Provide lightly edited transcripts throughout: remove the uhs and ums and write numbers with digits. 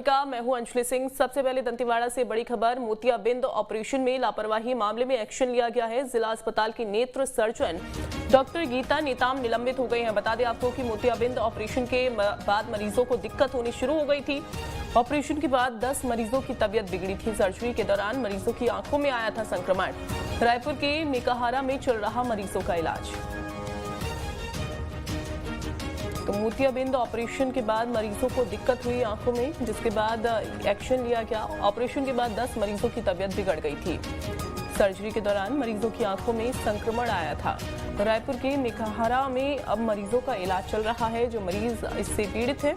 मैं हूं अंजलि सिंह। सबसे पहले दंतेवाड़ा से बड़ी खबर। मोतियाबिंद ऑपरेशन में लापरवाही मामले में एक्शन लिया गया है। जिला अस्पताल की नेत्र सर्जन डॉक्टर गीता नेताम निलंबित हो गई हैं। बता दें आपको कि मोतियाबिंद ऑपरेशन के बाद मरीजों को दिक्कत होनी शुरू हो गई थी। ऑपरेशन के बाद 10 मरीजों की तबीयत बिगड़ी थी। सर्जरी के दौरान मरीजों की आंखों में आया था संक्रमण। रायपुर के मेकाहारा में चल रहा मरीजों का इलाज। तो मोतियाबिंद ऑपरेशन के बाद मरीजों को दिक्कत हुई आंखों में, जिसके बाद एक्शन लिया गया। ऑपरेशन के बाद 10 मरीजों की तबीयत बिगड़ गई थी। सर्जरी के दौरान मरीजों की आंखों में संक्रमण आया था। रायपुर के मेकाहारा में अब मरीजों का इलाज चल रहा है। जो मरीज इससे पीड़ित है,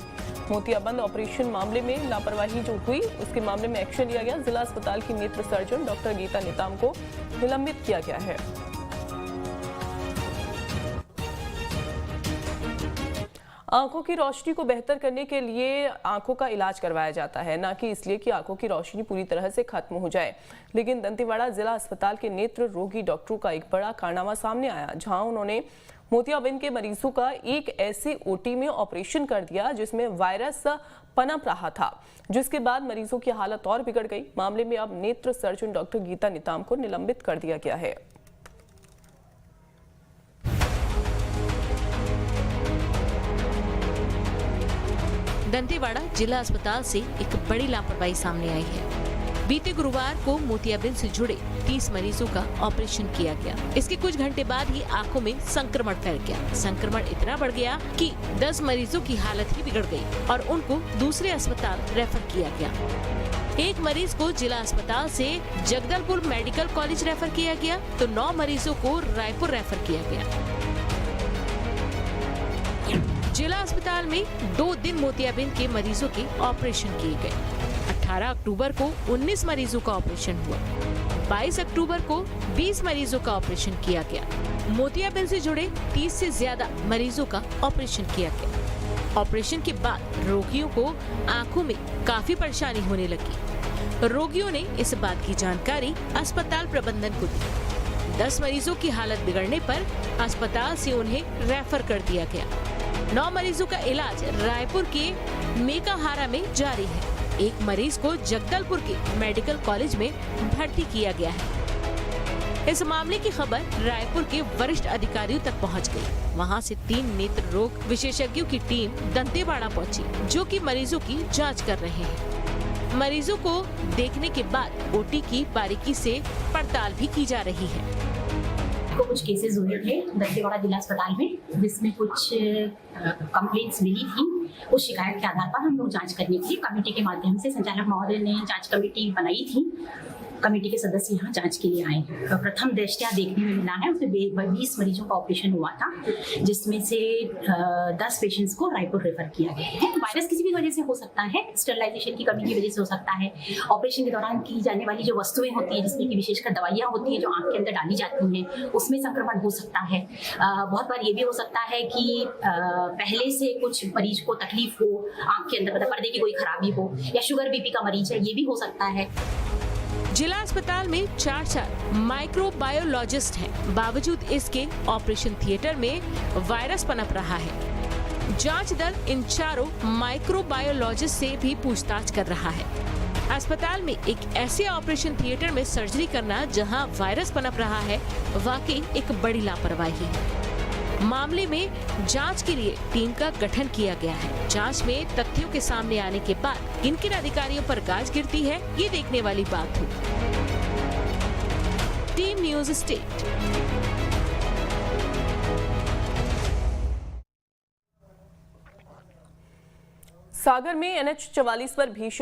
मोतियाबिंद ऑपरेशन मामले में लापरवाही जो हुई उसके मामले में एक्शन लिया गया। जिला अस्पताल की नेत्र सर्जन डॉक्टर गीता नेताम को निलंबित किया गया है। आंखों की रोशनी को बेहतर करने के लिए आंखों का इलाज करवाया जाता है, न कि इसलिए कि आंखों की रोशनी पूरी तरह से खत्म हो जाए। लेकिन दंतेवाड़ा जिला अस्पताल के नेत्र रोगी डॉक्टरों का एक बड़ा कारनामा सामने आया, जहां उन्होंने मोतियाबिंद के मरीजों का एक ऐसे ओटी में ऑपरेशन कर दिया जिसमें वायरस पनप रहा था, जिसके बाद मरीजों की हालत और बिगड़ गई। मामले में अब नेत्र सर्जन डॉक्टर गीता नेताम को निलंबित कर दिया गया है। दंतेवाड़ा जिला अस्पताल से एक बड़ी लापरवाही सामने आई है। बीते गुरुवार को मोतियाबिंद से जुड़े 30 मरीजों का ऑपरेशन किया गया। इसके कुछ घंटे बाद ही आंखों में संक्रमण फैल गया। संक्रमण इतना बढ़ गया कि 10 मरीजों की हालत ही बिगड़ गई और उनको दूसरे अस्पताल रेफर किया गया। एक मरीज को जिला अस्पताल से जगदलपुर मेडिकल कॉलेज रेफर किया गया, तो 9 मरीजों को रायपुर रेफर किया गया। जिला अस्पताल में 2 दिन मोतियाबिंद के मरीजों के ऑपरेशन किए गए। 18 अक्टूबर को 19 मरीजों का ऑपरेशन हुआ। 22 अक्टूबर को 20 मरीजों का ऑपरेशन किया गया। मोतियाबिंद से जुड़े 30 से ज्यादा मरीजों का ऑपरेशन किया गया। ऑपरेशन के बाद रोगियों को आंखों में काफी परेशानी होने लगी। रोगियों ने इस बात की जानकारी अस्पताल प्रबंधन को दी। 10 मरीजों की हालत बिगड़ने पर अस्पताल से उन्हें रेफर कर दिया गया। 9 मरीजों का इलाज रायपुर के मेकाहारा में जारी है। एक मरीज को जगदलपुर के मेडिकल कॉलेज में भर्ती किया गया है। इस मामले की खबर रायपुर के वरिष्ठ अधिकारियों तक पहुंच गई। वहां से 3 नेत्र रोग विशेषज्ञों की टीम दंतेवाड़ा पहुंची, जो कि मरीजों की जांच कर रहे हैं। मरीजों को देखने के बाद ओटी की बारीकी से पड़ताल भी की जा रही है। को कुछ केसेस हुए थे दंतेवाड़ा जिला अस्पताल में, जिसमें कुछ कंप्लेंट्स मिली थी। उस शिकायत के आधार पर हम लोग जांच करने के लिए कमेटी के माध्यम से संचालक महोदय ने जांच कमेटी बनाई थी। कमेटी के सदस्य यहाँ जांच के लिए आए हैं। प्रथम दृष्टया देखने में मिला है उसमें 20 मरीजों का ऑपरेशन हुआ था, जिसमें से 10 पेशेंट्स को रायपुर रेफर किया गया है। वायरस किसी भी वजह से हो सकता है, स्टरलाइजेशन की कमी की वजह से हो सकता है। ऑपरेशन के दौरान की जाने वाली जो वस्तुएं होती हैं, जिसमें कि विशेषकर दवाइयाँ होती हैं जो आंख के अंदर डाली जाती हैं, उसमें संक्रमण हो सकता है। बहुत बार ये भी हो सकता है कि पहले से कुछ मरीज को तकलीफ हो, आंख के अंदर मतलब पर्दे की कोई खराबी हो, या शुगर बीपी का मरीज है, ये भी हो सकता है। जिला अस्पताल में 4 माइक्रोबायोलॉजिस्ट हैं। बावजूद इसके ऑपरेशन थिएटर में वायरस पनप रहा है। जांच दल इन 4 माइक्रोबायोलॉजिस्ट से भी पूछताछ कर रहा है। अस्पताल में एक ऐसे ऑपरेशन थिएटर में सर्जरी करना जहां वायरस पनप रहा है, वाकई एक बड़ी लापरवाही है। मामले में जांच के लिए टीम का गठन किया गया है। जांच में तथ्यों के सामने आने के बाद किन किन अधिकारियों पर गाज गिरती है, ये देखने वाली बात हो। Team news state. सागर में NH 44 पर भीषण